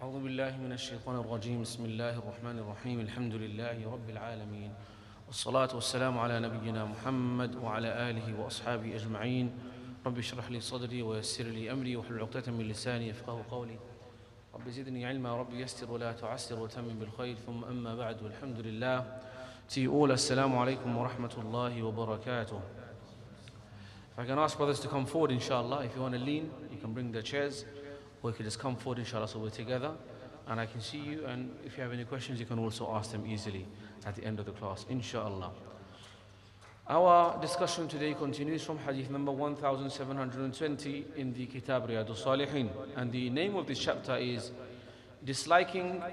أعوذ بالله من الشيطان الرجيم بسم الله الرحمن الرحيم الحمد لله رب العالمين والصلاة والسلام على نبينا محمد وعلى آله وأصحابه أجمعين رب اشرح لي صدري ويسر لي أمري واحلل عقدة من لساني يفقهوا قولي رب زدني علما رب يسر ولا تعسر وتمم بالخير ثم أما بعد والحمد لله. To you all, assalamu alaikum wa rahmatullahi wa barakatuh. If I can ask brothers to come forward, inshallah. If you want to lean, you can bring the chairs, or you can just come forward, inshallah, so we're together and I can see you. And if you have any questions, you can also ask them easily at the end of the class, inshallah. Our discussion today continues from hadith number 1720 in the Kitab Riyadus Salihin, and the name of this chapter is disliking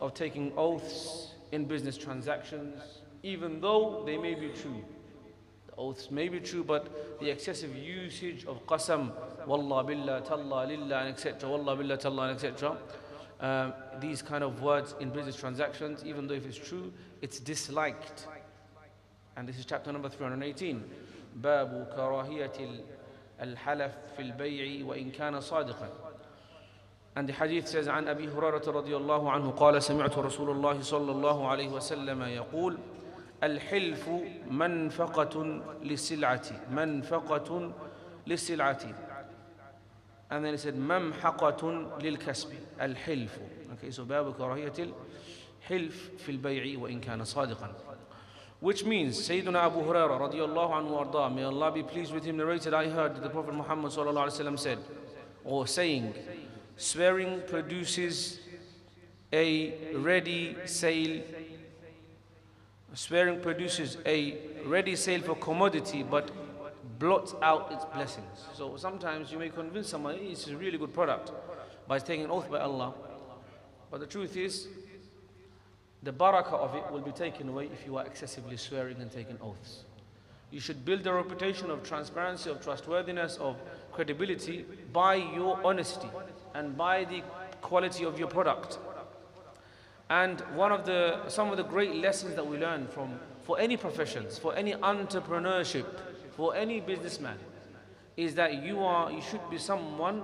of taking oaths in business transactions, even though they may be true. The oaths may be true, but the excessive usage of qasam, wallah billah, tallah lillah, and etc., wallah billah, tallah, and etc., these kind of words in business transactions, even though if it's true, it's disliked. And this is chapter number 318. باب كراهية الحلف في البيع وإن كان صادقا. And the hadith says عن أبي هريرة رضي الله عنه قال سمعت رسول الله صلى الله عليه وسلم يقول الحلف منفقة للسلعة. And then he said ممحقة للكسب الحلف. Okay, so باب كراهية الحلف في البيع وإن كان صادقا. Which means Sayyiduna Abu Hurairah radiyallahu anhu arda, may Allah be pleased with him, narrated, I heard that the Prophet Muhammad sallallahu alaihi wasallam said, or saying, swearing produces a ready sale. Swearing produces a ready sale for commodity, but blots out its blessings. So sometimes you may convince someone it's a really good product by taking an oath by Allah, but the truth is, the barakah of it will be taken away if you are excessively swearing and taking oaths. You should build a reputation of transparency, of trustworthiness, of credibility by your honesty and by the quality of your product. And some of the great lessons that we learn for any professions, for any entrepreneurship, for any businessman, is that you should be someone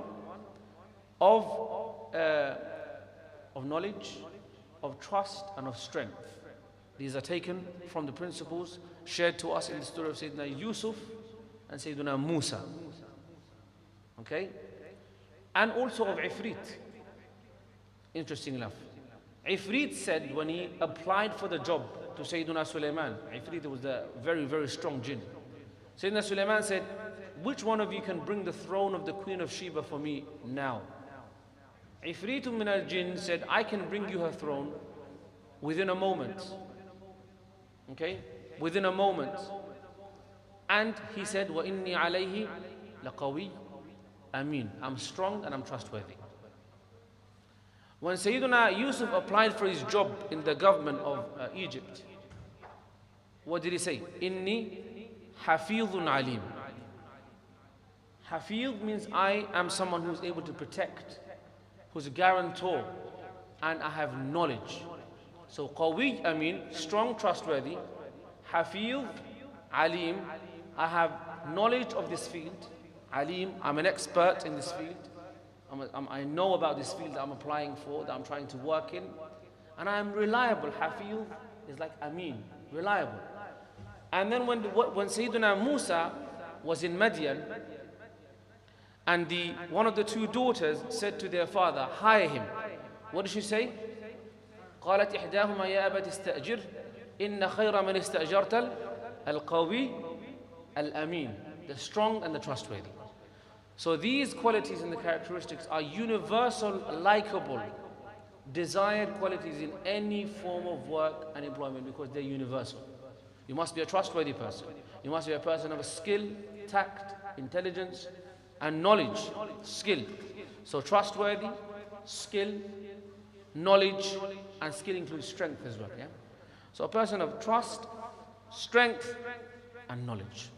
of knowledge, of trust, and of strength. These are taken from the principles shared to us in the story of Sayyidina Yusuf and Sayyidina Musa. Okay? And also of Ifrit. Interesting enough. Ifrit said when he applied for the job to Sayyidina Sulaiman, Ifrit was the very, very strong jinn. Sayyidina Sulaiman said, which one of you can bring the throne of the Queen of Sheba for me now? Ifritu min al-jinn said, I can bring you her throne within a moment. Okay? Within a moment. And he said, وَإِنِّي عَلَيْهِ لَقَوِيٌّ أَمِينٌ. I'm strong and I'm trustworthy. When Sayyidina Yusuf applied for his job in the government of Egypt, what did he say? إِنِّي حَفِيظٌ عَلِيمٌ. Hafiz means I am someone who's able to protect, who's a guarantor, and I have knowledge. So qawi, I mean strong, trustworthy. Hafiz, alim, I have knowledge of this field. Alim, I'm an expert in this field. I know about this field that I'm applying for, that I'm trying to work in. And I am reliable. Hafiz is like amin, reliable. And then when Sayyidina Musa was in Madian, and one of the two daughters said to their father, hire him. What did she say? قالت إحداهما يا أبت استأجر إن خير من استأجرت القوي الأمين. The strong and the trustworthy. So these qualities and the characteristics are universal, likable, desired qualities in any form of work and employment because they're universal. You must be a trustworthy person. You must be a person of a skill, tact, intelligence, and knowledge, skill. So trustworthy, skill, knowledge, and skill includes strength as well. Yeah? So a person of trust, strength, and knowledge.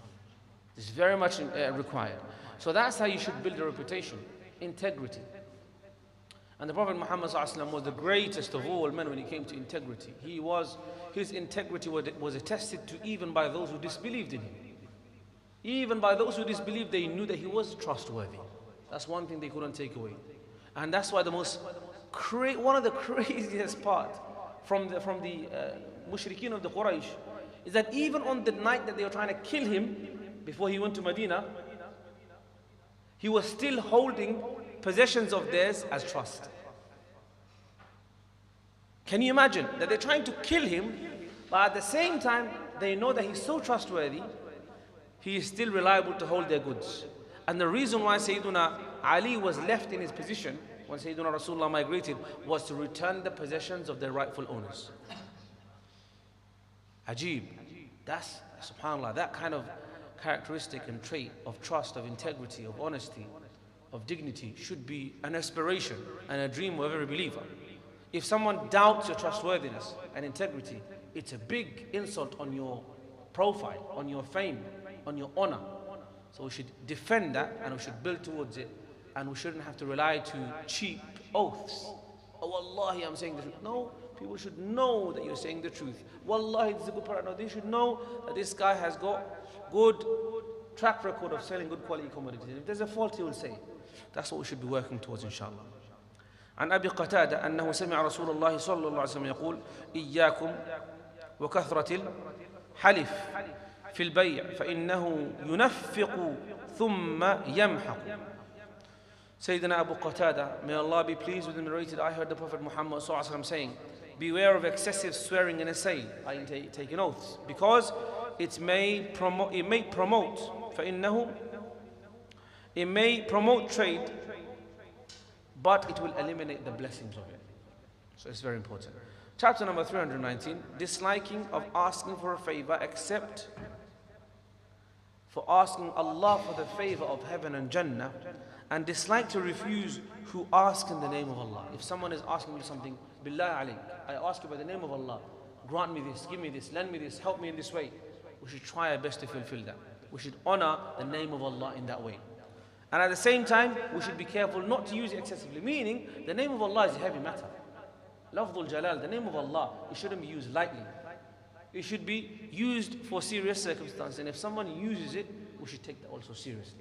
This is very much required. So that's how you should build a reputation, integrity. And the Prophet Muhammad ﷺ was the greatest of all men when it came to integrity. His integrity was attested to even by those who disbelieved in him. Even by those who disbelieved, they knew that he was trustworthy. That's one thing they couldn't take away. And that's why the most one of the craziest part from the mushrikeen of the Quraysh is that even on the night that they were trying to kill him before he went to Medina, he was still holding possessions of theirs as trust. Can you imagine that they're trying to kill him, but at the same time they know that he's so trustworthy, he is still reliable to hold their goods. And the reason why Sayyidina Ali was left in his position when Sayyidina Rasulullah migrated was to return the possessions of their rightful owners. Ajib. That's, subhanAllah, that kind of characteristic and trait of trust, of integrity, of honesty, of dignity should be an aspiration and a dream of every believer. If someone doubts your trustworthiness and integrity, it's a big insult on your profile, on your fame, on your honor. So we should defend that and we should build towards it, and we shouldn't have to rely to cheap oaths. Oh, wallahi, I'm saying the truth. No, people should know that you're saying the truth. Wallahi, this is a good product. No, they should know that this guy has got good track record of selling good quality commodities. If there's a fault, he will say. That's what we should be working towards, inshallah. عن أبي قتادة أنه سمع رسول الله صلى الله عليه وسلم يقول إياكم وكثرة الحلف في البيع فإنه ينفق ثم يمحق. Sayyidina Abu Qatada, may Allah be pleased with him, narrated, I heard the Prophet Muhammad saying, beware of excessive swearing in a sale, i.e. taking oaths, because it may promote trade, but it will eliminate the blessings of it. So it's very important. Chapter number 319, disliking of asking for a favor except for asking Allah for the favor of heaven and Jannah, and dislike to refuse who ask in the name of Allah. If someone is asking me something, Billah alayk, I ask you by the name of Allah, grant me this, give me this, lend me this, help me in this way. We should try our best to fulfill that. We should honor the name of Allah in that way. And at the same time, we should be careful not to use it excessively, meaning the name of Allah is a heavy matter. Lafdul Jalal, the name of Allah, it shouldn't be used lightly. It should be used for serious circumstances, and if someone uses it, we should take that also seriously.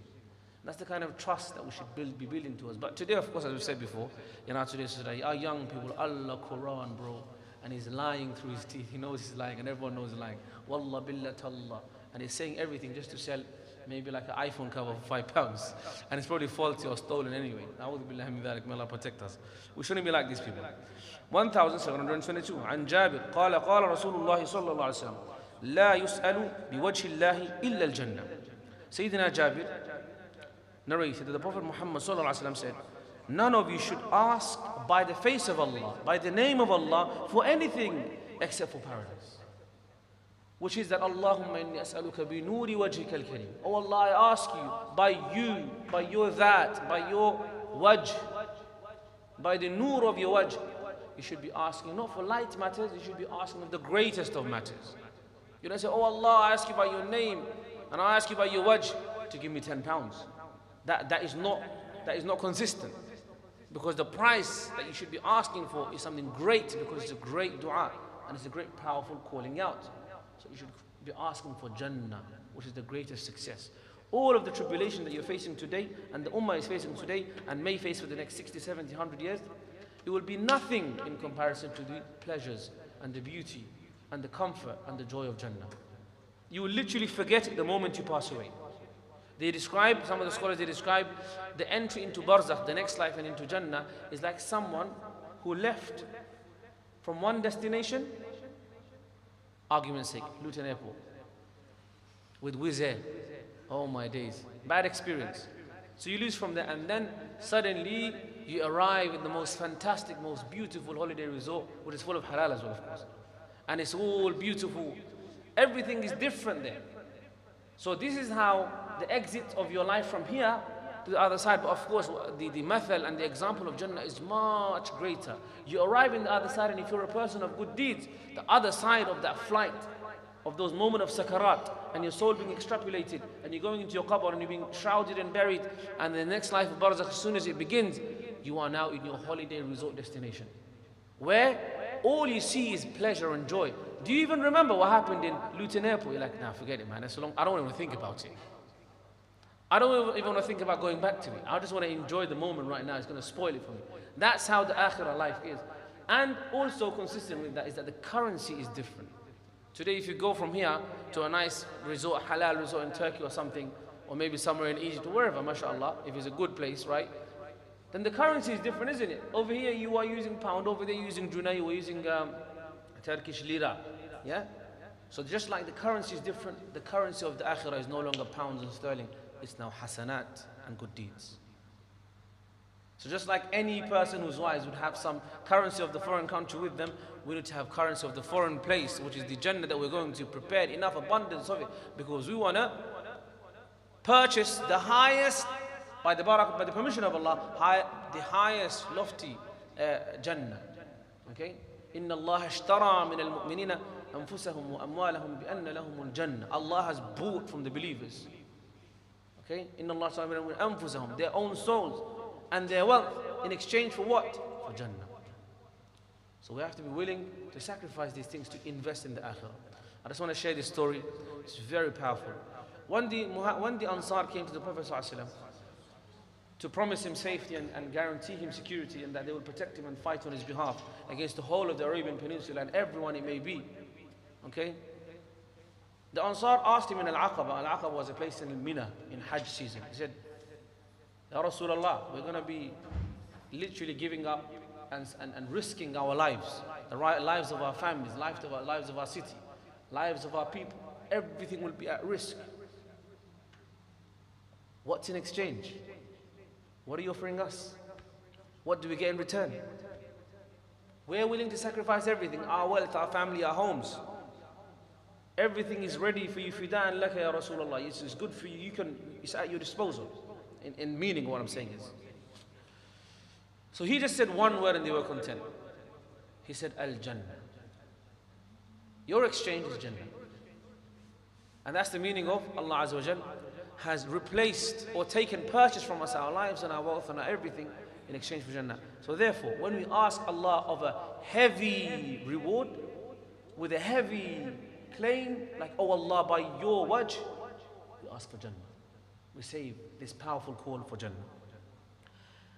That's the kind of trust that we should be building towards. But today, of course, as we said before, today's our young people, Allah, Quran, bro, and he's lying through his teeth. He knows he's lying, and everyone knows he's lying. Wallah billah tallah, and he's saying everything just to sell maybe like an iPhone cover for £5, and it's probably faulty or stolen anyway. A'udhu billahi min dhalik, may Allah protect us. We shouldn't be like these people. 1722. عن جابر قال قال رسول الله صلى الله عليه وسلم لا يسأل بوجه الله إلا الجنة. Sayyidina Jabir narrated that the Prophet Muhammad صلى الله عليه وسلم said, none of you should ask by the face of Allah, by the name of Allah, for anything except for paradise. Which is that Allahumma inni as'aluka bi nuri wajhika al-kareem. Oh Allah, I ask you, by your that, by your wajh, by the nur of your wajh, you should be asking not for light matters, you should be asking of the greatest of matters. You don't say, oh Allah, I ask you by your name, and I ask you by your wajh to give me £10. That is not consistent. Because the price that you should be asking for is something great, because it's a great dua, and it's a great powerful calling out. So you should be asking for Jannah, which is the greatest success. All of the tribulation that you're facing today, and the Ummah is facing today, and may face for the next 60, 70, 100 years, it will be nothing in comparison to the pleasures and the beauty and the comfort and the joy of Jannah. You will literally forget it the moment you pass away. Some of the scholars, they describe the entry into Barzakh, the next life, and into Jannah is like someone who left from one destination, argument's sake, Luton Airport, with Wizz Air. Oh my days, bad experience. So you lose from there, and then suddenly you arrive in the most fantastic, most beautiful holiday resort, which is full of halal as well, of course. And it's all beautiful. Everything is different there. So this is how the exit of your life from here to the other side. But of course, the mathal and the example of Jannah is much greater. You arrive in the other side, and if you're a person of good deeds, the other side of that flight, of those moments of sakarat, and your soul being extrapolated, and you're going into your qabr, and you're being shrouded and buried, and the next life of barzakh, as soon as it begins, you are now in your holiday resort destination, where all you see is pleasure and joy. Do you even remember what happened in Luton Airport? You're like, nah, forget it, man. That's so long. I don't even think about it. I don't even want to think about going back to it. I just want to enjoy the moment right now. It's going to spoil it for me. That's how the akhirah life is. And also consistent with that is that the currency is different. Today, if you go from here to a nice resort, halal resort in Turkey or something, or maybe somewhere in Egypt or wherever, mashallah, if it's a good place, right? Then the currency is different, isn't it? Over here you are using pound, over there you're using junay, we're using Turkish lira. Yeah? So just like the currency is different, the currency of the akhirah is no longer pounds and sterling, it's now hasanat and good deeds. So just like any person who's wise would have some currency of the foreign country with them, we need to have currency of the foreign place, which is the Jannah that we're going to prepare, enough abundance of it, because we want to purchase the highest, by the permission of Allah, the highest lofty Jannah. Okay? إِنَّ اللَّهَ اشْتَرَى مِنَ الْمُؤْمِنِينَ أَنفُسَهُمْ وَأَمْوَالَهُمْ بِأَنَّ لَهُمُ الْجَنَّةِ. Allah has bought from the believers. Okay? إِنَّ اللَّهَ اشْتَرَى مِنَ أَنفُسَهُمْ, their own souls and their wealth, in exchange for what? For Jannah. So we have to be willing to sacrifice these things to invest in the akhirah. I just want to share this story. It's very powerful. One day Ansar came to the Prophet ﷺ to promise him safety and guarantee him security, and that they would protect him and fight on his behalf against the whole of the Arabian Peninsula and everyone it may be. Okay? The Ansar asked him in Al-Aqaba. Al-Aqaba was a place in Mina in Hajj season. He said, Ya Rasulullah, we're going to be literally giving up and risking our lives, the lives of our families, lives of our city, lives of our people. Everything will be at risk. What's in exchange? What are you offering us? What do we get in return? We're willing to sacrifice everything, our wealth, our family, our homes. Everything is ready for you. Fida'an laka ya Rasulullah. It's good for you. It's at your disposal. In meaning, what I'm saying is. So he just said one word and they were content. He said, Al-Jannah. Your exchange is Jannah. And that's the meaning of Allah Azza wa Jal has replaced or taken purchase from us our lives and our wealth and our everything in exchange for Jannah. So therefore, when we ask Allah of a heavy reward, with a heavy claim, like, oh Allah, by your wajh, we ask for Jannah. We say this powerful call for Jannah.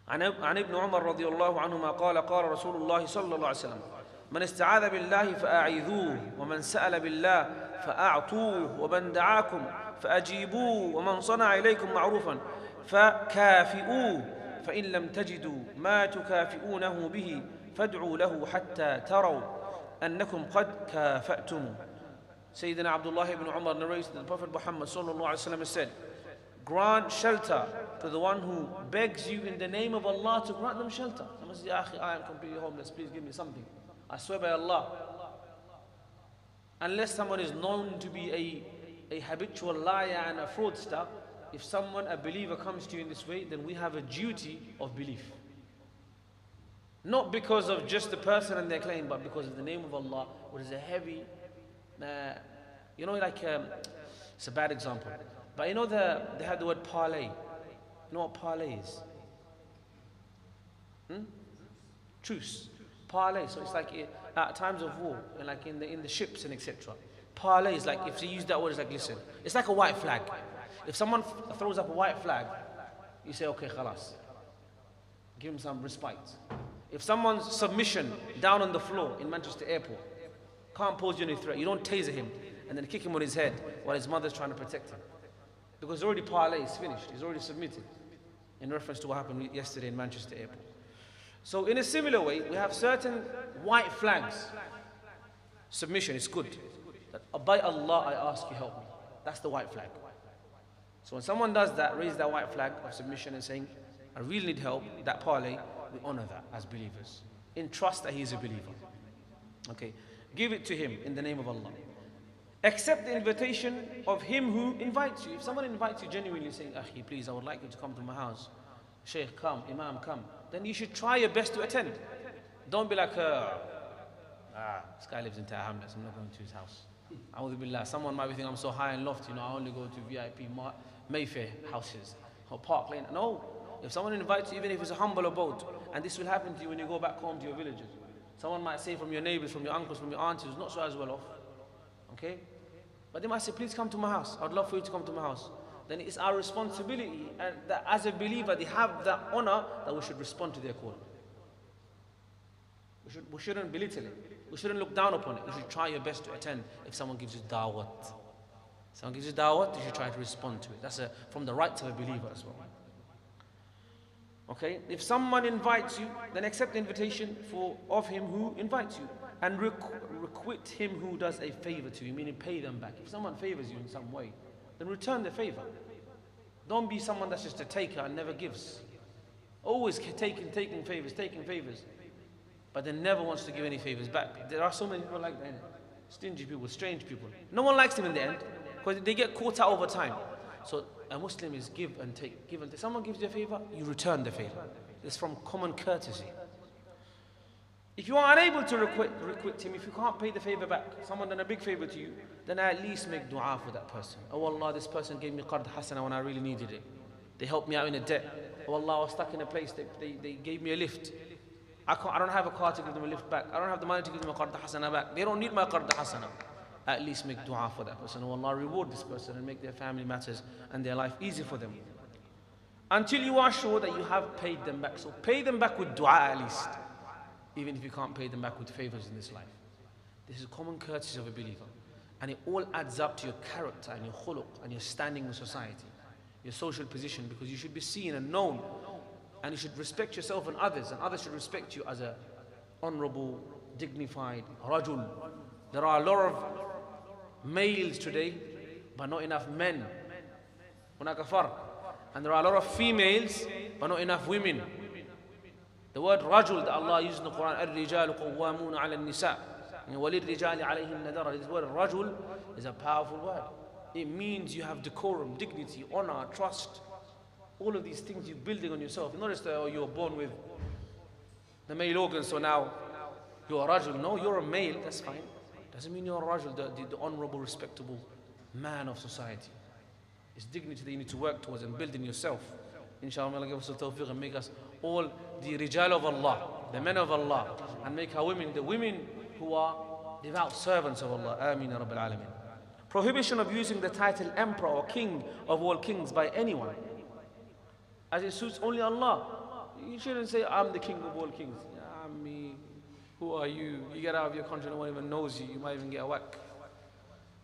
عن ابن عمر رضي الله عنهما قال قال رسول الله صلى الله عليه وسلم من استعاذ بالله فأعيذوه ومن سأل بالله فأعطوه ومن دعاكم فأجيبوه ومن صنع إليكم معروفا فكافئوه فإن لم تجدوا ما تكافئونه به فادعوا له حتى تروا أنكم قد كافأتم. Sayyidina Abdullah ibn Umar narrates that the Prophet Muhammad صلى الله عليه وسلم said, grant shelter to the one who begs you in the name of Allah to grant them shelter. Someone says, I am completely homeless, please give me something. I swear by Allah. Unless someone is known to be a habitual liar and a fraudster, if someone, a believer, comes to you in this way, then we have a duty of belief. Not because of just the person and their claim, but because of the name of Allah, which is a heavy, it's a bad example. But you know they have the word parlay. You know what parlay is? Truce. Parlay. So it's like at times of war, and like in the ships and etc. Parlay is like, if you use that word, it's like, listen, it's like a white flag. If someone throws up a white flag, you say, okay, khalas. Give him some respite. If someone's submission down on the floor in Manchester Airport can't pose you any threat, you don't taser him and then kick him on his head while his mother's trying to protect him. Because already parlay is finished, he's already submitted, in reference to what happened yesterday in Manchester Airport. So in a similar way, we have certain white flags. Submission is good. That, by Allah, I ask you help me. That's the white flag. So when someone does that, raise that white flag of submission and saying, I really need help, that parlay, we honor that as believers. In trust that he is a believer. Okay, give it to him in the name of Allah. Accept the invitation of him who invites you. If someone invites you genuinely saying, Akhi, please, I would like you to come to my house. Shaykh, come. Imam, come. Then you should try your best to attend. Don't be like, this guy lives in Tower Hamlets, I'm not going to his house. A'udhu billah. Someone might be thinking, I'm so high and lofty, I only go to VIP Mayfair houses or Park Lane. No. If someone invites you, even if it's a humble abode, and this will happen to you when you go back home to your villages. Someone might say from your neighbors, from your uncles, from your aunties, who's not so as well off. Okay? But they might say, please come to my house. I would love for you to come to my house. Then it's our responsibility, and that as a believer, they have that honor that we should respond to their call. We shouldn't belittle it. We shouldn't look down upon it. We should try your best to attend if someone gives you da'wat. Someone gives you da'wat, you should try to respond to it. That's from the rights of a believer as well. Okay? If someone invites you, then accept the invitation of him who invites you. And requite him who does a favor to you, meaning pay them back. If someone favors you in some way, then return the favor. Don't be someone that's just a taker and never gives. Always taking favors, but then never wants to give any favors back. There are so many people like that. Stingy people, strange people. No one likes them in the end because they get caught out over time. So a Muslim is give and take, give and take. Someone gives you a favor, you return the favor. It's from common courtesy. If you are unable to requite him, if you can't pay the favor back, someone done a big favor to you, then at least make dua for that person. Oh Allah, this person gave me qard hasana when I really needed it. They helped me out in a debt. Oh Allah, I was stuck in a place, they gave me a lift. I don't have a car to give them a lift back. I don't have the money to give them a qard hasana back. They don't need my qard hasana. At least make dua for that person. Oh Allah, reward this person and make their family matters and their life easy for them. Until you are sure that you have paid them back. So pay them back with dua at least. Even if you can't pay them back with favors in this life. This is common courtesy of a believer. And it all adds up to your character and your khuluq and your standing in society, your social position, because you should be seen and known. And you should respect yourself and others should respect you as a honorable, dignified rajul. There are a lot of males today, but not enough men. And there are a lot of females, but not enough women. The word rajul that Allah uses in the Quran, الرجال قوامون على النساء وللرجال عليهن درجة. This word rajul is a powerful word. It means you have decorum, dignity, honor, trust. All of these things you're building on yourself. Not just that you were born with the male organ, so now you're a rajul. No, you're a male, that's fine. Doesn't mean you're a rajul, the honorable, respectable man of society. It's dignity that you need to work towards and build in yourself. Inshallah, may Allah give us the tawfiq and make us all the rijal of Allah, the men of Allah, and make our women the women who are devout servants of Allah. Ameen ya Rabbil Alameen. Prohibition of using the title emperor or king of all kings by anyone, as it suits only Allah. You shouldn't say, I'm the king of all kings. Yeah, me. Who are you? You get out of your country, no one even knows you. You might even get a whack.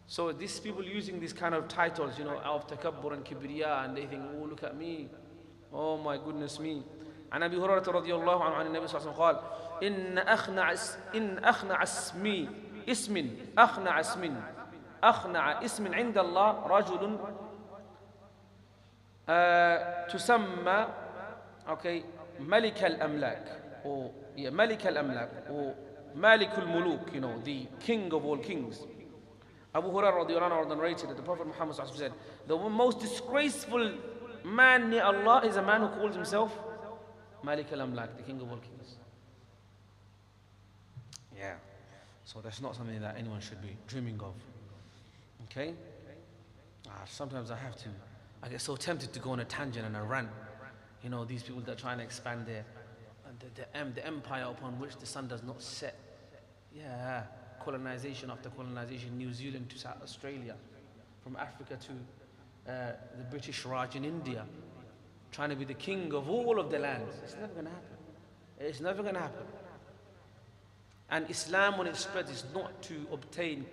So these people using these kind of titles, out of takabbur and kibriya, and they think, oh, look at me. Oh my goodness me. عن أبي هريرة رضي الله عنه عن النبي صلى الله عليه وسلم قال إن أخنع اسم عند الله رجل تسمى ملك الأملاك or ملك الأملاك or مالك الملوك, the king of all kings. Abu Hurairah رضي الله عنه narrated that the Prophet Muhammad صلى الله عليه وسلم said, the most disgraceful man near Allah is a man who calls himself Malik al-Amlak, the king of all kings. Yeah. So that's not something that anyone should be dreaming of. Okay? Sometimes I get so tempted to go on a tangent and a rant. These people that are trying to expand the empire upon which the sun does not set. Yeah. Colonization after colonization, New Zealand to South Australia, from Africa to the British Raj in India, trying to be the king of all of the lands. It's never going to happen. It's never going to happen. And Islam, when it spreads, is not to obtain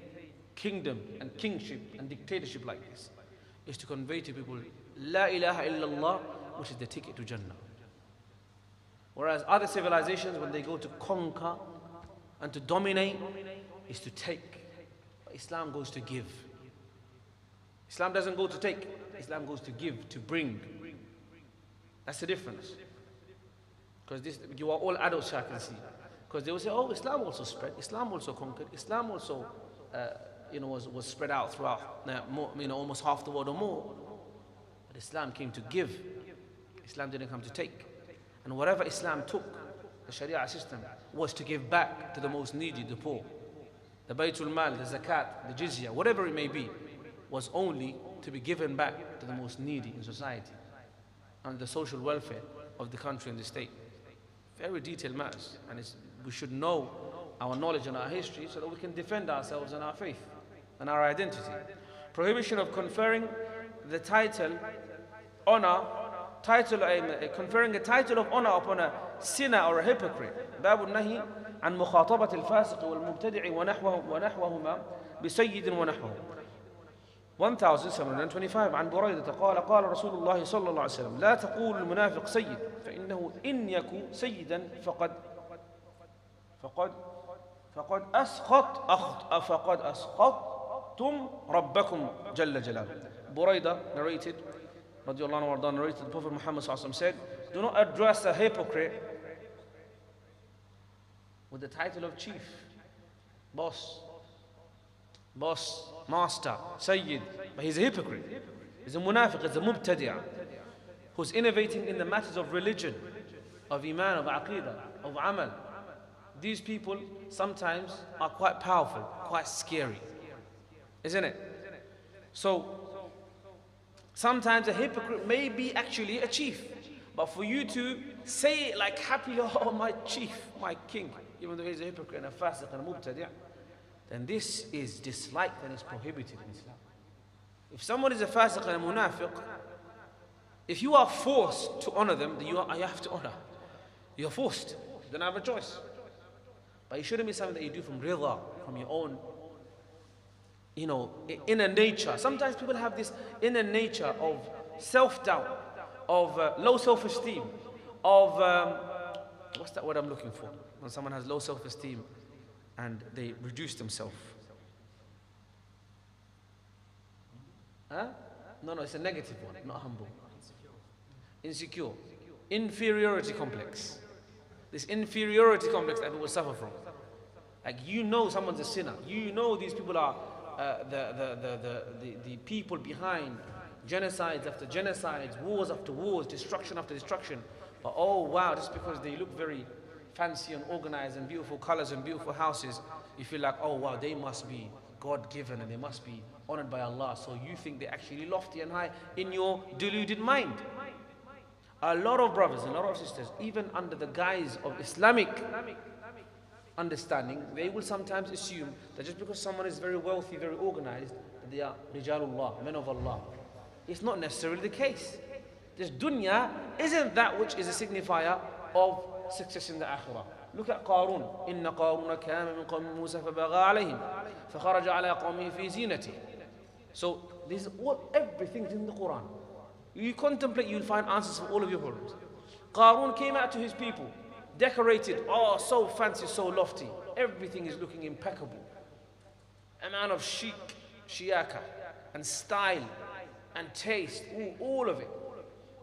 kingdom and kingship and dictatorship like this. It's to convey to people, La ilaha illallah, which is the ticket to Jannah. Whereas other civilizations, when they go to conquer and to dominate, is to take. But Islam goes to give. Islam doesn't go to take. Islam goes to give, to bring. That's the difference. Because you are all adults, I can see. Because they will say, oh, Islam also spread. Islam also conquered. Islam also, was spread out throughout, almost half the world or more. But Islam came to give. Islam didn't come to take. And whatever Islam took, the Sharia system, was to give back to the most needy, the poor. The Baytul Mal, the Zakat, the Jizya, whatever it may be, was only to be given back to the most needy in society and the social welfare of the country and the state. Very detailed matters, and we should know our knowledge and our history so that we can defend ourselves and our faith and our identity. Prohibition of conferring the title honor, conferring a title of honor upon a sinner or a hypocrite. Babu nahi عن مخاطبة الفاسق والمبتدع ونحوهما بسيد ونحوه. 1725 عن بريدة قال رسول الله صلى الله عليه وسلم لا تقول المنافق سيد فإنه إن يكن سيدا فقد أسخطتم ربكم جل جلاله. Buraidah narrated, radiallahu anhu warda, narrated, the Prophet Muhammad said, do not address a hypocrite with the title of chief, boss, master, sayyid, but he's a hypocrite. He's a munafiq, he's a mubtadi', who's innovating in the matters of religion, of iman, of aqidah, of amal. These people sometimes are quite powerful, quite scary, isn't it? So sometimes a hypocrite may be actually a chief, but for you to say it like happily, oh my chief, my king, even though he's a hypocrite and a fasiq and a mubtadi', then this is disliked and is prohibited in Islam. If someone is a fasiq and a munafiq, if you are forced to honor them, then you have to honor. You're forced, you don't have a choice. But it shouldn't be something that you do from rida, from your own, inner nature. Sometimes people have this inner nature of self-doubt, of low self-esteem, of, what's that word I'm looking for? When someone has low self-esteem and they reduce themselves. Huh? No, it's a negative one, not humble. Insecure. Inferiority complex. This inferiority complex that people suffer from. Like, someone's a sinner. These people are the people behind genocides after genocides, wars after wars, destruction after destruction. But oh wow, just because they look very fancy and organized and beautiful colors and beautiful houses, you feel like, oh wow, they must be God-given and they must be honored by Allah. So you think they're actually lofty and high in your deluded mind. A lot of brothers and a lot of sisters, even under the guise of Islamic understanding, they will sometimes assume that just because someone is very wealthy, very organized, that they are Rijalullah, men of Allah. It's not necessarily the case. This dunya isn't that which is a signifier of success in the akhirah. Look at Qarun. Inna Qaruna kana min qawmi Musa fabagha alayhim fakharaja ala qawmihi fi zinatihi. So this is everything in the Quran. You contemplate, you'll find answers for all of your problems. Qarun came out to his people, decorated, so fancy, so lofty. Everything is looking impeccable. A man of chic, shiaka, and style, and taste, all of it.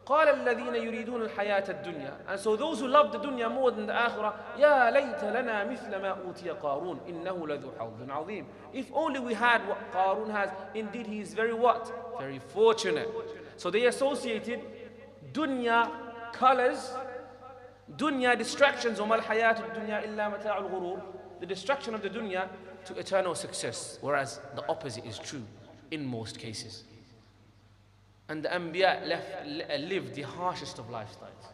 قال الذين يريدون الحياة الدنيا. And so those who love the dunya more than the akhirah, يا ليت لنا مثل ما أوتي قارون إنه لذو حظ عظيم. If only we had what Qarun has, indeed he is very what? Very fortunate. So they associated dunya colors, dunya distractions, وما الحياة الدنيا إلا متاع الغرور, the distraction of the dunya to eternal success, whereas the opposite is true in most cases. And the Anbiya lived the harshest of lifestyles.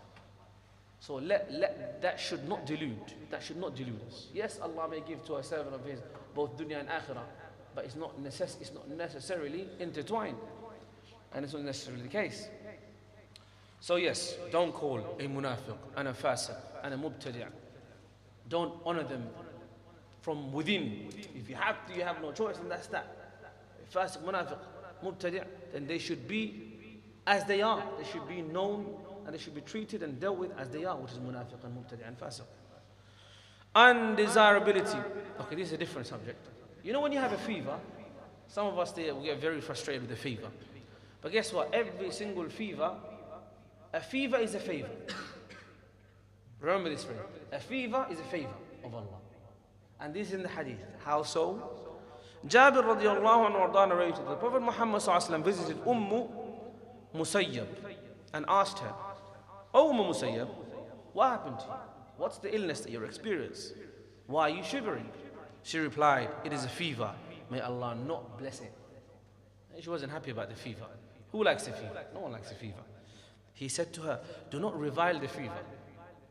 So that should not delude. That should not delude us. Yes, Allah may give to a servant of His both dunya and akhirah, but it's not necessarily intertwined. And it's not necessarily the case. So yes, don't call a munafiq and a fasiq and a mubtadi'. Don't honor them from within. If you have to, you have no choice, and that's that. Fasiq, munafiq, mubtadi', then they should be as they are. They should be known and they should be treated and dealt with as they are, which is munafiq and mubtadi' and fasiq. Undesirability. Okay, this is a different subject. You know when you have a fever, some of us we get very frustrated with the fever. But guess what? Every single fever, a fever is a favor. Remember this phrase. A fever is a favor of Allah. And this is in the hadith. How so? Jabir radiallahu anhu narrated, the Prophet Muhammad visited Musayyab and asked her, "O Musayyab, what happened to you? What's the illness that you're experiencing? Why are you shivering?" She replied, "It is a fever. May Allah not bless it." And she wasn't happy about the fever. Who likes a fever? No one likes a fever. He said to her, "Do not revile the fever.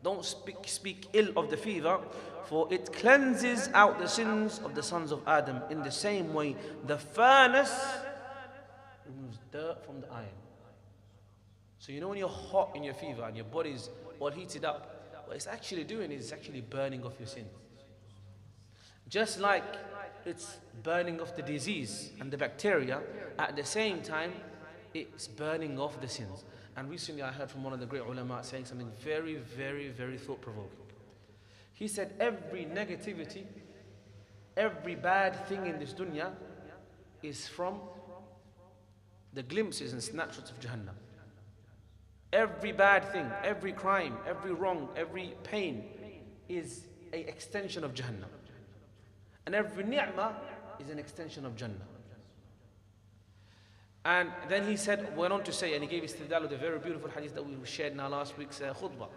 Don't speak ill of the fever, for it cleanses out the sins of the sons of Adam in the same way the furnace removes dirt from the iron." So you know when you're hot in your fever and your body's all heated up, what it's actually doing is it's actually burning off your sins. Just like it's burning off the disease and the bacteria, at the same time, it's burning off the sins. And recently I heard from one of the great ulama saying something very, very, very thought-provoking. He said, every negativity, every bad thing in this dunya is from the glimpses and snapshots of Jahannam. Every bad thing, every crime, every wrong, every pain is an extension of Jahannam. And every ni'mah is an extension of Jannah. And then he went on to say, and he gave istidlal with a very beautiful hadith that we shared in our last week's khutbah,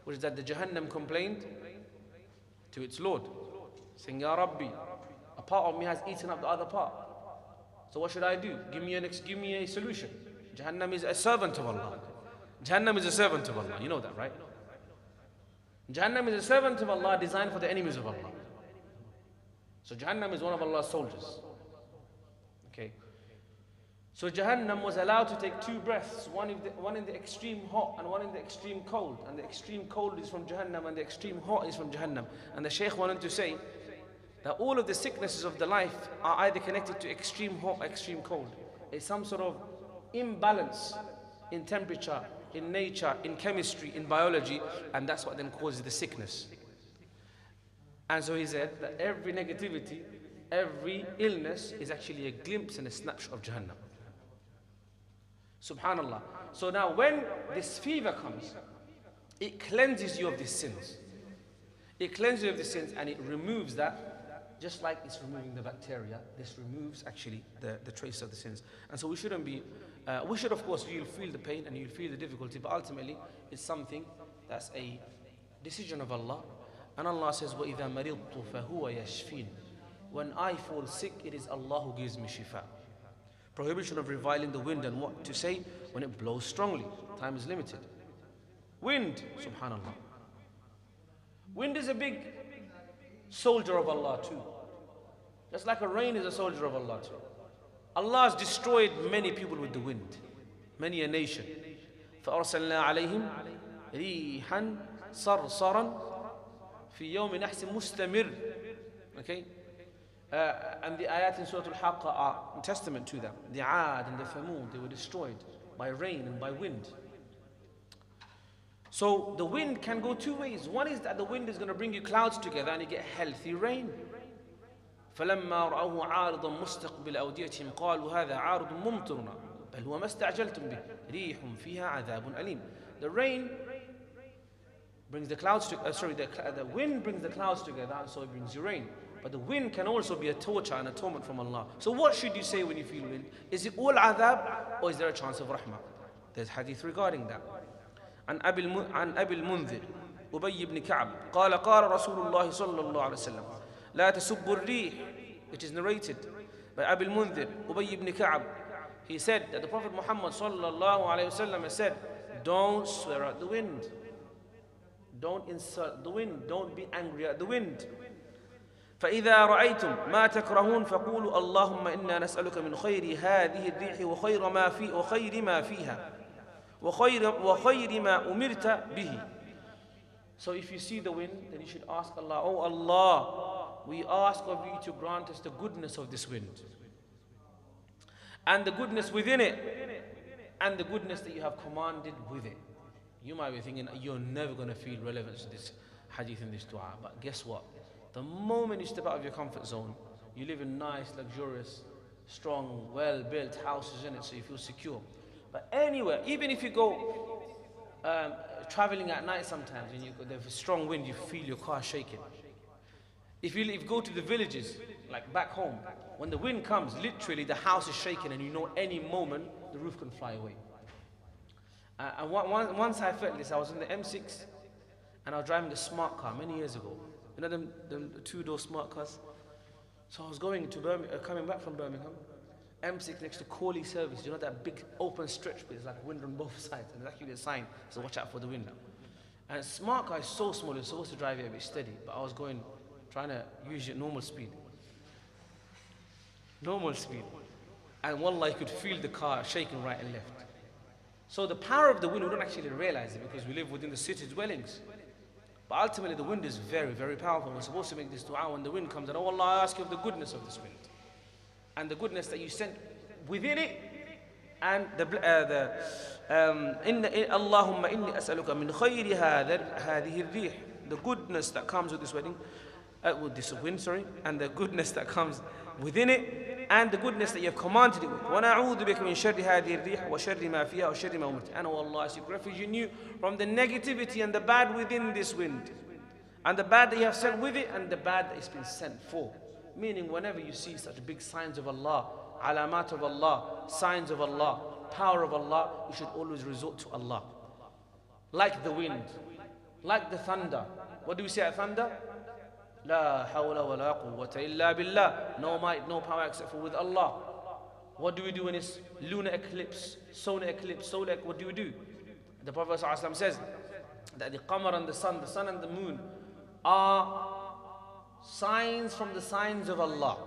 which is that the Jahannam complained to its Lord, saying, Ya Rabbi, a part of me has eaten up the other part. So what should I do? Give me a solution. Jahannam is a servant of Allah. Jahannam is a servant of Allah. You know that, right? Jahannam is a servant of Allah designed for the enemies of Allah. So Jahannam is one of Allah's soldiers. Okay. So Jahannam was allowed to take two breaths, one in the extreme hot and one in the extreme cold. And the extreme cold is from Jahannam and the extreme hot is from Jahannam. And the Shaykh wanted to say that all of the sicknesses of the life are either connected to extreme hot or extreme cold. It's some sort of imbalance in temperature, in nature, in chemistry, in biology, and that's what then causes the sickness. And so he said that every negativity, every illness is actually a glimpse and a snapshot of Jahannam. Subhanallah. So now when this fever comes, it cleanses you of these sins. It cleanses you of the sins and it removes that, just like it's removing the bacteria. This removes actually the trace of the sins. And so we shouldn't be, we should of course, you'll feel the pain and you'll feel the difficulty, but ultimately it's something that's a decision of Allah. And Allah says, وَإِذَا مَرِضْتُ فَهُوَ يَشْفِينَ. When I fall sick, it is Allah who gives me shifa. Prohibition of reviling the wind and what to say when it blows strongly. Time is limited. Wind, subhanallah. Wind is a big soldier of Allah too. Just like a rain is a soldier of Allah too. Allah has destroyed many people with the wind. Many a nation. فَأَرْسَلْنَا عَلَيْهِمْ رِيحًا صَرْصَرًا في يوم نحس مستمر. Okay? And the ayat in Surah Al-Haqqa are a testament to that. The Aad and the Thamud, they were destroyed by rain and by wind. So the wind can go two ways. One is that the wind is going to bring you clouds together and you get healthy rain. فَلَمَّا رَأَوْهُ عَارِضًا مُسْتَقْبِلَ أَوْدِيَتِهِمْ قَالُوا هَذَا عَارِضٌ مُمْطِرُنَا بَلْ هُوَ مَا اسْتَعْجَلْتُمْ بِهِ رِيحٌ فِيهَا عَذَابٌ أَلِيمٌ. The rain brings the clouds to, the wind brings the clouds together and so it brings you rain. But the wind can also be a torture and a torment from Allah. So what should you say when you feel wind? Is it all adhab or is there a chance of rahmah? There's hadith regarding that. عن أبي المنذر أبي بن كعب قال قال رسول الله صلى الله عليه وسلم لا تسب الريح. It is narrated by Abi al-Mundhir, Ubay ibn Ka'ab. He said that the Prophet Muhammad sallallahu alayhi wasallam has said, don't swear at the wind. Don't insult the wind. Don't be angry at the wind. فإذا رأيتم ما تكرهون فقولوا اللهم إنا نسألك من خير هذه الريح وخير ما فيها وخير ما أمرت به. So if you see the wind, then you should ask Allah, oh Allah, we ask of you to grant us the goodness of this wind and the goodness within it and the goodness that you have commanded with it. You might be thinking you're never going to feel relevance to this hadith and this dua, but guess what? The moment you step out of your comfort zone, you live in nice, luxurious, strong, well-built houses in it, so you feel secure. But anywhere, even if you go traveling at night sometimes, and there's a strong wind, you feel your car shaking. If you go to the villages, like back home, when the wind comes, literally the house is shaking, and you know any moment the roof can fly away. And once I felt this, I was in the M6, and I was driving a smart car many years ago. You know them two-door smart cars? So I was going to Birmingham, coming back from Birmingham, M6 next to Cawley service. You know that big open stretch, but it's like wind on both sides. And there's actually a sign, so watch out for the wind now. And a smart car is so small, you're supposed to drive it a bit steady. But I was trying to use it normal speed. Normal speed. And wallah, you could feel the car shaking right and left. So the power of the wind, we don't actually realize it because we live within the city dwellings. But But ultimately the wind is very, very powerful. We're supposed to make this dua when the wind comes. And oh Allah, I ask you of the goodness of this wind. And the goodness that you sent within it. And Allahumma inni as'aluka min khayri hadhihi al-rih. The goodness that comes with this wedding, with this wind, sorry, and the goodness that comes within it, and the goodness that you have commanded it with. وَنَعُوذُ بِكَ مِنْ شَرِّ هَذِهِ الرِّيحِ وَشَرِّ مَا فِيهَا وَشَرِّ مَا أُمِرْتَ. And oh Allah, I seek refuge in you from the negativity and the bad within this wind, and the bad that you have sent with it, and the bad that it's been sent for. Meaning, whenever you see such big signs of Allah, alamat of Allah, signs of Allah, power of Allah, you should always resort to Allah. Like the wind, like the thunder. What do we say at thunder? La hawla wa la quwwata illa billah. No might, no power except for with Allah. What do we do when it's lunar eclipse, solar eclipse, what do we do? The Prophet ﷺ says that the qamar and the sun and the moon are signs from the signs of Allah.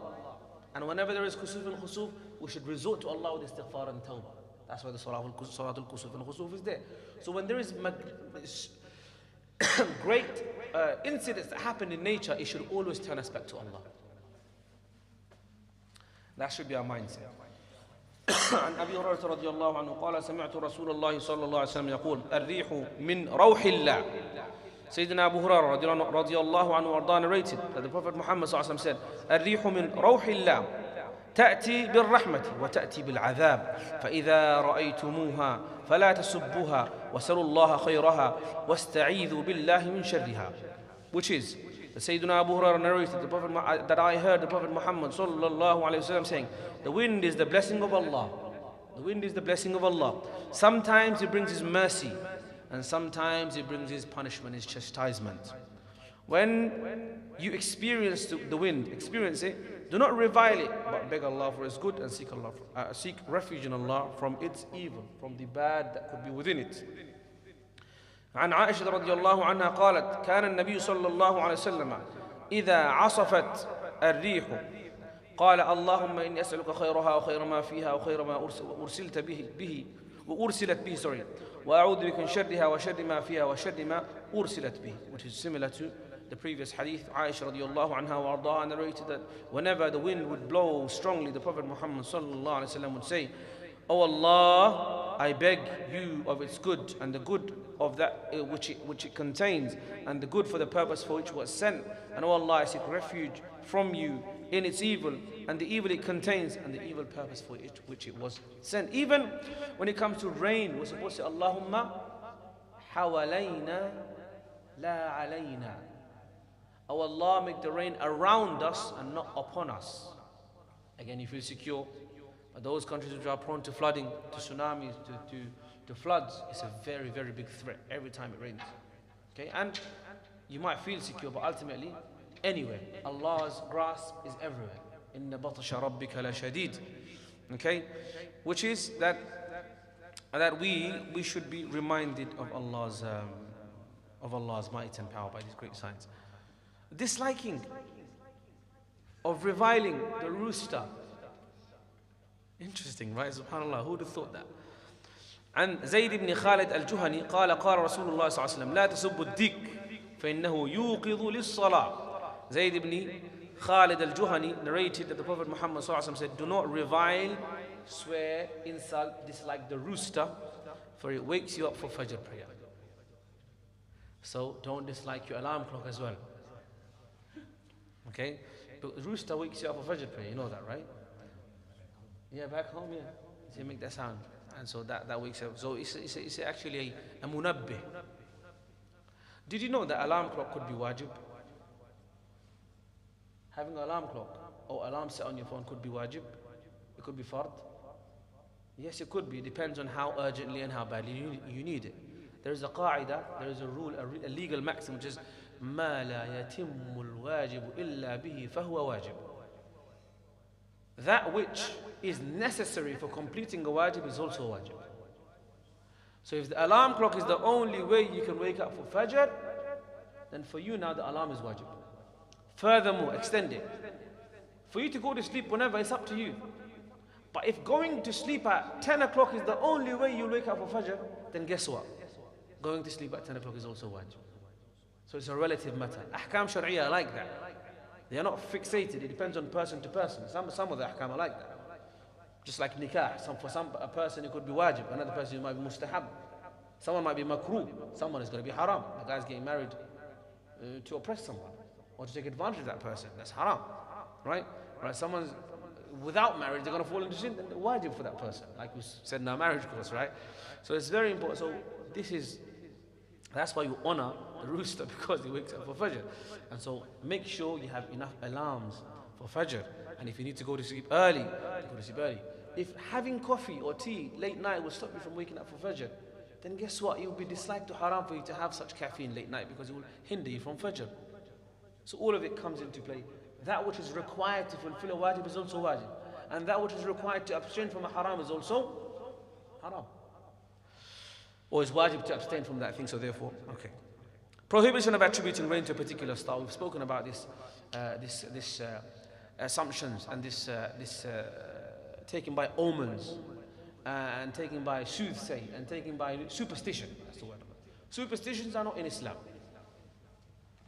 And whenever there is kusuf and khusuf, we should resort to Allah with istighfar and tawbah. That's why the Salatul Kusuf and Khusuf is there. So when there is great incidents that happen in nature, it should always turn us back to Allah. That should be our mindset. عن أبي هريرة رضي الله عنه قال سمعت رسول الله صلى الله عليه وسلم يقول الريح من روح الله. Sayyidina Abu Hurairah رضي الله عنه narrated that the Prophet Muhammad صلى الله عليه وسلم said الريح من روح الله تأتي بالرحمة وتأتي بالعذاب فإذا رأيتموها فلا تسبوها وسلوا الله خيرها واستعيذوا بالله من شرها. Which is, the Sayyidina Abu Hurairah narrated the Prophet, that I heard the Prophet Muhammad sallallahu alayhi wasallam saying, the wind is the blessing of Allah. The wind is the blessing of Allah. Sometimes it brings His mercy, and sometimes it brings His punishment, His chastisement. When you experience the wind, experience it, do not revile it, but beg Allah for its good and seek refuge in Allah from its evil, from the bad that could be within it. عن عائشة رضي الله عنها قالت كان النبي صلى الله عليه وسلم إذا عصفت الريح قال اللهم إني أسألك خيرها وخير ما فيها وخير ما أرسلت به وأعوذ بك من شرها وشر ما فيها وشر ما أرسلت به, which is similar to the previous hadith. Aisha radiallahu anha wa ardaha narrated that whenever the wind would blow strongly, the Prophet Muhammad sallallahu alaihi wasallam would say, "O Allah, I beg you of its good and the good of that which it contains, and the good for the purpose for which it was sent. And O Allah, I seek refuge from you in its evil and the evil it contains and the evil purpose for which it was sent." Even when it comes to rain, we're supposed to say, Allahumma hawalayna la alayna. O Allah, make the rain around us and not upon us. Again, you feel secure. But those countries which are prone to flooding, to tsunamis, to floods, it's a very, very big threat every time it rains. Okay, and you might feel secure, but ultimately, anywhere, Allah's grasp is everywhere. Inna batasha rabbika la shadid. Okay, which is that we should be reminded of Allah's might and power by these great signs. Disliking of reviling the rooster. Interesting, right? Subhanallah, who would have thought that? عن زيد بن خالد الجهني قال قال رسول الله صلى الله عليه وسلم لا تسبوا الديك فإنه يوقظ للصلاة. Zayd ibn Khalid al-Juhani narrated that the Prophet Muhammad صلى الله عليه وسلم said, do not revile, swear, insult, dislike the rooster, for it wakes you up for Fajr prayer. So don't dislike your alarm clock as well. Okay? But the rooster wakes you up for Fajr prayer, you know that, right? Yeah, back home, yeah. So you make that sound. And so that wakes up. So it's actually a munabbih. Did you know that alarm clock could be wajib? Having an alarm clock or alarm set on your phone could be wajib. It could be fard. Yes, it could be. It depends on how urgently and how badly you need it. There is a qaida, there is a rule, a legal maxim, which is ما لا يتم الواجب إلا به فهو واجب. That which is necessary for completing a wajib is also a wajib. So if the alarm clock is the only way you can wake up for Fajr, then for you now the alarm is wajib. Furthermore, extend it. For you to go to sleep whenever, it's up to you. But if going to sleep at 10 o'clock is the only way you wake up for Fajr, then guess what? Going to sleep at 10 o'clock is also wajib. So it's a relative matter. Ahkam Sharia are like that. They are not fixated. It depends on person to person. Some of the ahkam are like that. Just like nikah. A person it could be wajib. Another person it might be mustahab. Someone might be makruh. Someone is going to be haram. The guy's getting married to oppress someone or to take advantage of that person. That's haram. Right? Someone's without marriage, they're going to fall into sin. Then wajib for that person. Like we said in our marriage course, right? So it's very important. So that's why you honor the rooster, because he wakes up for Fajr. And so make sure you have enough alarms for Fajr. And if you need to go to sleep early, go to sleep early. If having coffee or tea late night will stop you from waking up for Fajr, then guess what? It will be disliked to haram for you to have such caffeine late night, because it will hinder you from Fajr. So all of it comes into play. That which is required to fulfill a wajib is also wajib. And that which is required to abstain from a haram is also haram. Or is wajib to abstain from that thing, so therefore, okay. Prohibition of attributing rain to a particular star. We've spoken about this assumptions and this taken by omens and taken by soothsaying and taken by superstition. That's the word. Superstitions are not in Islam.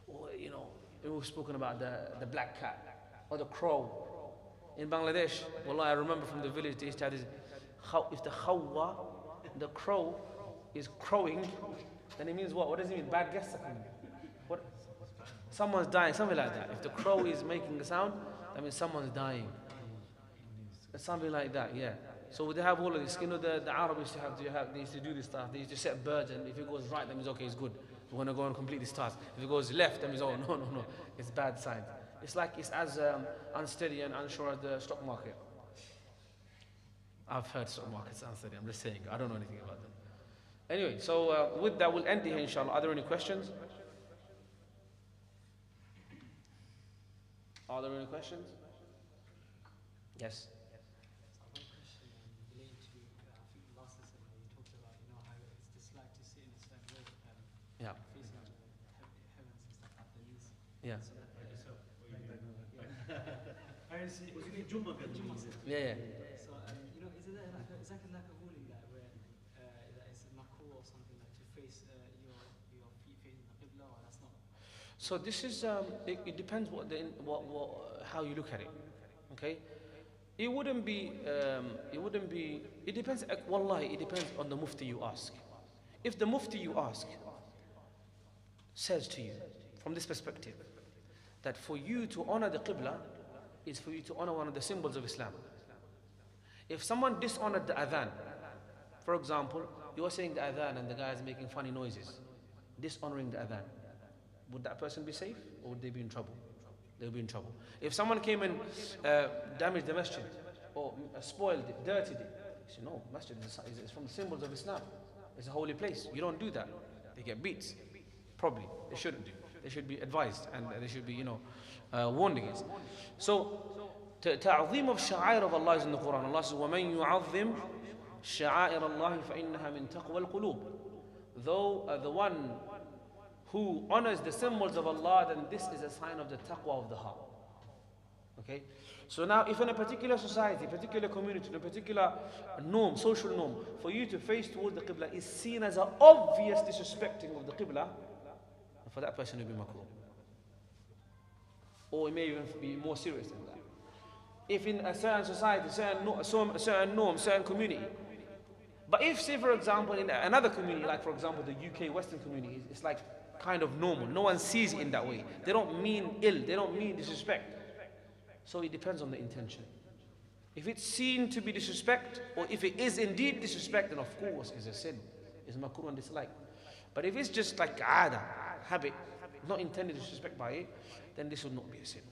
Or, we've spoken about the black cat or the crow. In Bangladesh, wallah, I remember from the village they used to have this, if the khawwa, the crow, is crowing, then it means what? What does it mean? Bad guests are coming. What? Someone's dying, something like that. If the crow is making a sound, that means someone's dying. Something like that, yeah. So they have all of this. The Arab used they used to do this stuff. They used to set birds, and if it goes right, that means okay, it's good. We're going to go and complete this task. If it goes left, that means oh no, it's bad sign. It's as unsteady and unsure as the stock market. I've heard stock markets unsteady. I'm just saying, I don't know anything about them. Anyway, so with that, we'll end here, inshallah. Are there any questions? Are there any questions? Yes. One question relating to, I think last lesson where you talked about, how it's disliked to sit in a certain way, Yeah. facing the heavens and stuff like the knees. Yeah. So Yeah. So, is it exactly like a ruling that where that it's makruh or something like to face your feet facing the qibla, or that's not? So this is it depends how you look at it. Okay. It depends, wallahi, it depends on the mufti you ask. If the mufti you ask says to you, from this perspective, that for you to honor the qibla is for you to honor one of the symbols of Islam. If someone dishonored the adhan, for example, you are saying the adhan and the guy is making funny noises, dishonoring the adhan, would that person be safe, or would they be in trouble? They'll be in trouble. If someone came and damaged the masjid, or spoiled it, dirtied it, you say, no, masjid is from the symbols of Islam. It's a holy place. You don't do that. They get beats. Probably. They shouldn't do. They should be advised, and they should be, warned against. So, ta'zeem of sha'air of Allah is in the Quran. Allah says, وَمَن يُعَظِّمْ شَعَائِرَ اللَّهِ فَإِنَّهَا مِن تَقْوَى الْقُلُوبِ. Though the one who honors the symbols of Allah, then this is a sign of the taqwa of the heart. Okay? So now, if in a particular society, particular community, in a particular norm, social norm, for you to face towards the qibla is seen as an obvious disrespecting of the qibla, for that person it will be makruh. Or it may even be more serious than that. If in a certain society, certain norm, certain community, but if, say for example, in another community, like for example the UK Western community, it's like kind of normal. No one sees it in that way. They don't mean ill. They don't mean disrespect. So it depends on the intention. If it's seen to be disrespect, or if it is indeed disrespect, then of course it's a sin. It's makruh and disliked. But if it's just like habit, not intended to disrespect by it, then this would not be a sin.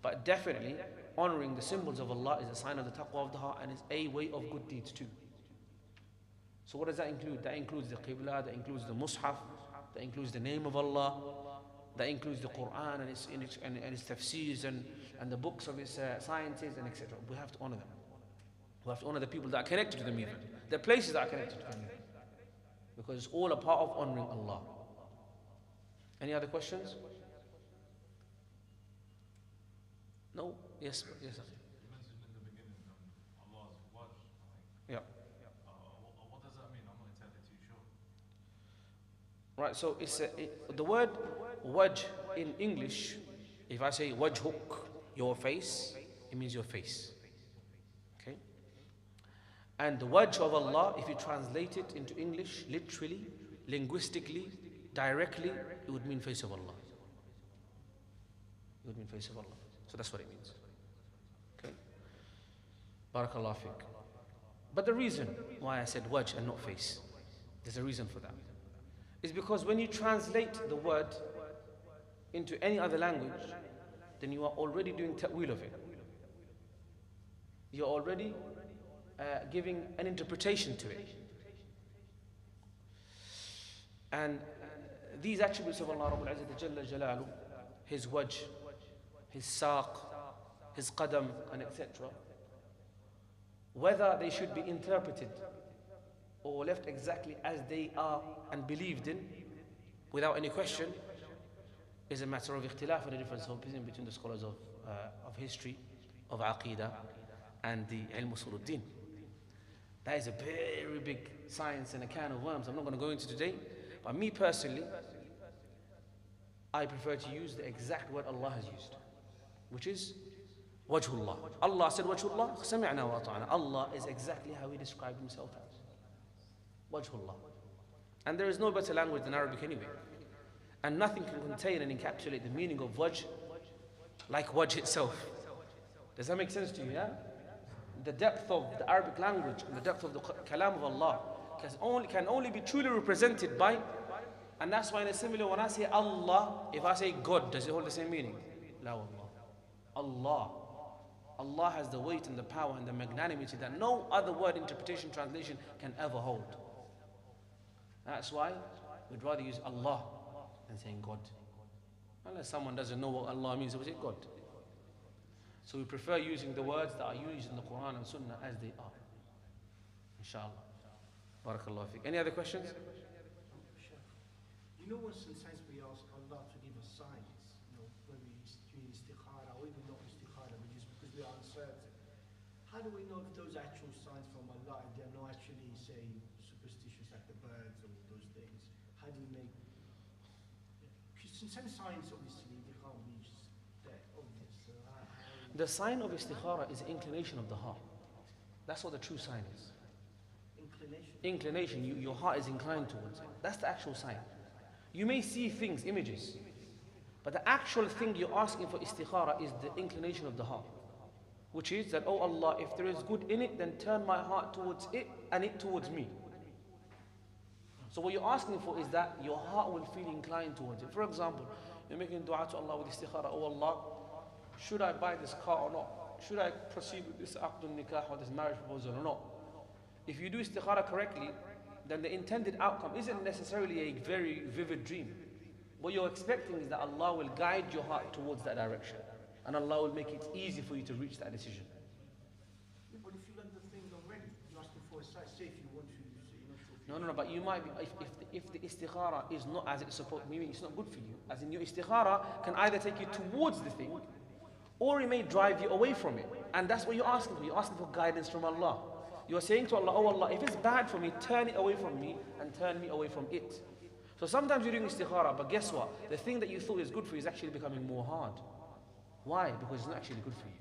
But definitely, honoring the symbols of Allah is a sign of the taqwa of the heart, and is a way of good deeds too. So what does that include? That includes the qibla, that includes the mushaf, that includes the name of Allah, that includes the Quran and its tafsirs and the books of its sciences and etc. We have to honor them. We have to honor the people that are connected to them even. The places that are connected to them even. Because it's all a part of honoring Allah. Any other questions? No? Yes, sir. Yes, sir. You mentioned in the beginning Allah's wajh, I think. Yeah. What does that mean? I'm not entirely too sure. Right, so the word wajh in English, if I say wajhuk, your face, it means your face. Okay? And the wajh of Allah, if you translate it into English, literally, linguistically, directly, it would mean face of Allah. It would mean face of Allah. So that's what it means. Okay? Barakallah fiqh. But the reason why I said wajh and not face, there's a reason for that. Is because when you translate the word into any other language, then you are already doing ta'wil of it. You're already giving an interpretation to it. And these attributes of Allah Rabbul Izzati Jalla Jalalu, His wajh, His saq, His qadam, and etc., whether they should be interpreted or left exactly as they are and believed in, without any question, is a matter of ikhtilaf and a difference of opinion between the scholars of history, of aqidah, and the ilm usul al-din. That is a very big science and a can of worms I'm not going to go into today. But me personally, I prefer to use the exact word Allah has used, which is wajhullah. Allah said wajhullah, sami'na wa ata'na. Allah is exactly how He described Himself as. Wajhullah. And there is no better language than Arabic anyway. And nothing can contain and encapsulate the meaning of wajh like wajh itself. Does that make sense to you, yeah? The depth of the Arabic language and the depth of the kalam of Allah can only be truly represented by, and that's why in a similar, when I say Allah, if I say God, does it hold the same meaning? La wallah. Allah. Allah has the weight and the power and the magnanimity that no other word, interpretation, translation can ever hold. That's why we'd rather use Allah than saying God. Unless someone doesn't know what Allah means, they will say God. So we prefer using the words that are used in the Quran and Sunnah as they are. Inshallah. Barakallahu fiqh. Any other questions? You know, once in science we ask Allah to give us signs, you know, when we doing istikhara or even not istikhara, but just because we are uncertain. How do we know if those actual signs from Allah, they're not actually, say, superstitious like the birds or those things? How do we make? Because in some signs, obviously, they can't be just that obvious. So the sign of istikhara is the inclination of the heart. That's what the true sign is. Inclination. Your heart is inclined towards it. That's the actual sign. You may see things, images, but the actual thing you're asking for istikhara is the inclination of the heart, which is that, oh Allah, if there is good in it, then turn my heart towards it and it towards me. So what you're asking for is that your heart will feel inclined towards it. For example, you're making dua to Allah with istikhara, oh Allah, should I buy this car or not? Should I proceed with this aqdun nikah or this marriage proposal or not? If you do istikhara correctly, then the intended outcome isn't necessarily a very vivid dream. What you're expecting is that Allah will guide your heart towards that direction. And Allah will make it easy for you to reach that decision. Yeah, but if you learn the thing already, you're asking for a sight. Say if you want to, say you're not sure. No, but you might be, if the istikhara is not as it's supposed, meaning it's not good for you. As in your istikhara can either take you towards the thing, or it may drive you away from it. And that's what you're asking for. You're asking for guidance from Allah. You're saying to Allah, oh Allah, if it's bad for me, turn it away from me and turn me away from it. So sometimes you're doing istikhara, but guess what? The thing that you thought is good for you is actually becoming more hard. Why? Because it's not actually good for you.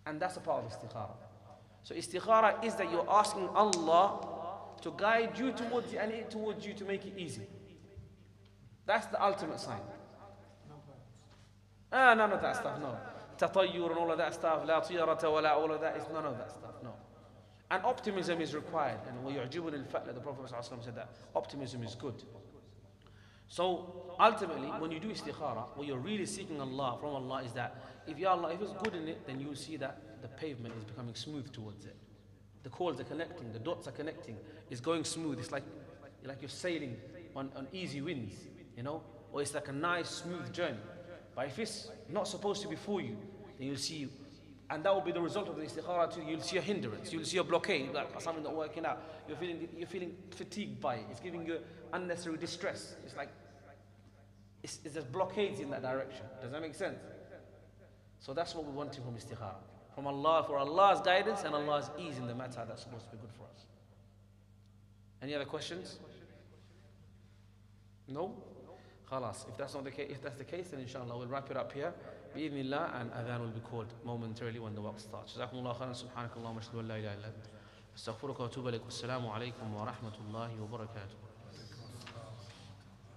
And that's a part of istikhara. So istikhara is that you're asking Allah to guide you towards it and it towards you to make it easy. That's the ultimate sign. None of that stuff, no. Tatayyur and all of that stuff, la tiyarata wa la, all of that, is none of that stuff, no. And optimism is required. And وَيُعْجِبُنِ الْفَأْلَ, the Prophet ﷺ said that. Optimism is good. So ultimately, when you do istikhara, what you're really seeking Allah from Allah is that, if Ya Allah, if it's good in it, then you will see that the pavement is becoming smooth towards it. The chords are connecting, the dots are connecting, it's going smooth. It's like you're sailing on easy winds, you know? Or it's like a nice, smooth journey. But if it's not supposed to be for you, then you'll see, and that will be the result of the istikhara too. You'll see a hindrance, you'll see a blockade, like something not working out. You're feeling fatigued by it. It's giving you unnecessary distress. It's like there's blockades in that direction. Does that make sense? So that's what we want from istikhara, from Allah, for Allah's guidance and Allah's ease in the matter that's supposed to be good for us. Any other questions? No? Khalas. If that's not the case, if that's the case, then inshallah we'll wrap it up here. Bi-idhnillah, and adhan will be called momentarily when the waqt starts. Jazakumullah khairan, subhanakallah, wa ashhadu an la ilaha illa anta. Astaghfiruka wa atubu ilaik. Wassalamu alaikum wa rahmatullahi wa barakatuh.